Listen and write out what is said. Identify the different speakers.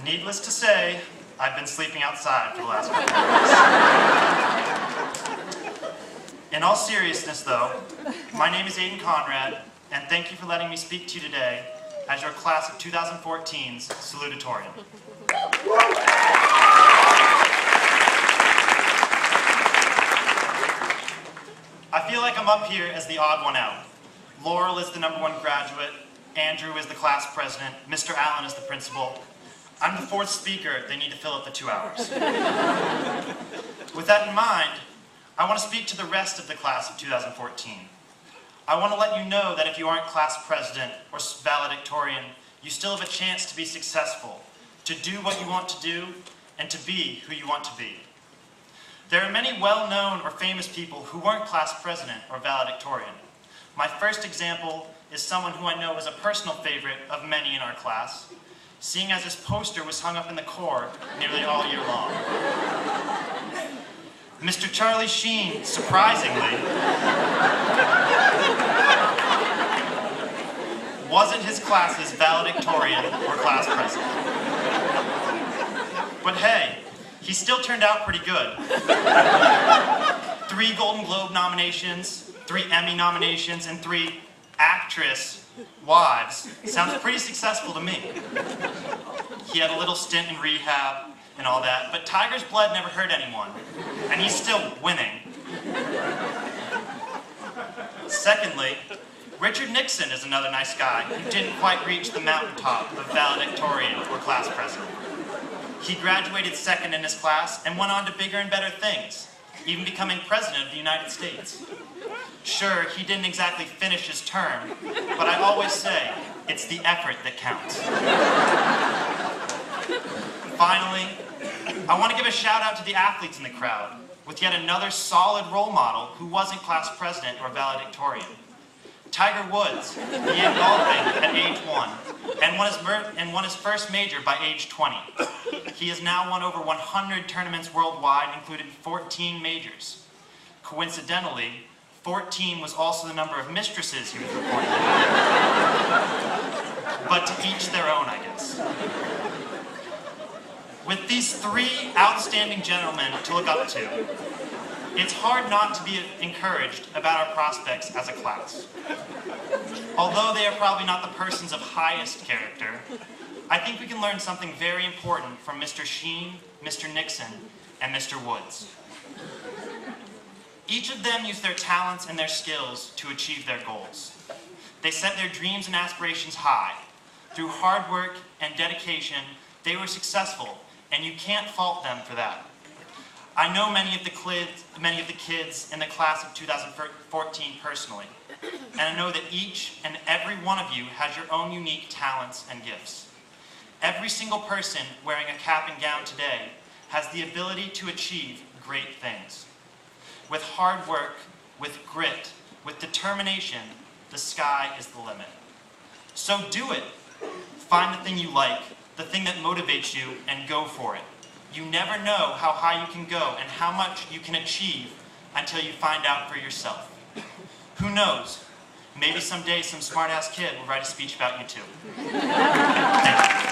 Speaker 1: Needless to say, I've been sleeping outside for the last couple of weeks. In all seriousness, though, my name is Aiden Conrad, and thank you for letting me speak to you today as your class of 2014's Salutatorian. I feel like I'm up here as the odd one out. Laurel is the #1 graduate, Andrew is the class president, Mr. Allen is the principal. I'm the 4th speaker they need to fill up the 2 hours. With that in mind, I want to speak to the rest of the class of 2014. I want to let you know that if you aren't class president or valedictorian, you still have a chance to be successful, to do what you want to do, and to be who you want to be. There are many well-known or famous people who weren't class president or valedictorian. My first example is someone who I know is a personal favorite of many in our class, seeing as his poster was hung up in the core nearly all year long. Mr. Charlie Sheen, surprisingly, wasn't his class's valedictorian or class president. But hey, he still turned out pretty good. 3 Golden Globe nominations, 3 Emmy nominations, and 3 actress wives. Sounds pretty successful to me. He had a little stint in rehab and all that, but tiger's blood never hurt anyone, and he's still winning. Secondly, Richard Nixon is another nice guy who didn't quite reach the mountaintop of valedictorian or class president. He graduated 2nd in his class and went on to bigger and better things, even becoming president of the United States. Sure, he didn't exactly finish his term, but I always say, it's the effort that counts. Finally, I want to give a shout out to the athletes in the crowd, with yet another solid role model who wasn't class president or valedictorian. Tiger Woods began golfing at age 1 and won his first major by age 20. He has now won over 100 tournaments worldwide, including 14 majors. Coincidentally, 14 was also the number of mistresses he was reported to have. But to each their own, I guess. With these 3 outstanding gentlemen to look up to, it's hard not to be encouraged about our prospects as a class. Although they are probably not the persons of highest character, I think we can learn something very important from Mr. Sheen, Mr. Nixon, and Mr. Woods. Each of them used their talents and their skills to achieve their goals. They set their dreams and aspirations high. Through hard work and dedication, they were successful, and you can't fault them for that. I know many of the kids in the class of 2014 personally, and I know that each and every one of you has your own unique talents and gifts. Every single person wearing a cap and gown today has the ability to achieve great things. With hard work, with grit, with determination, the sky is the limit. So do it. Find the thing you like, the thing that motivates you, and go for it. You never know how high you can go and how much you can achieve until you find out for yourself. Who knows? Maybe someday some smart-ass kid will write a speech about you too. Thank you.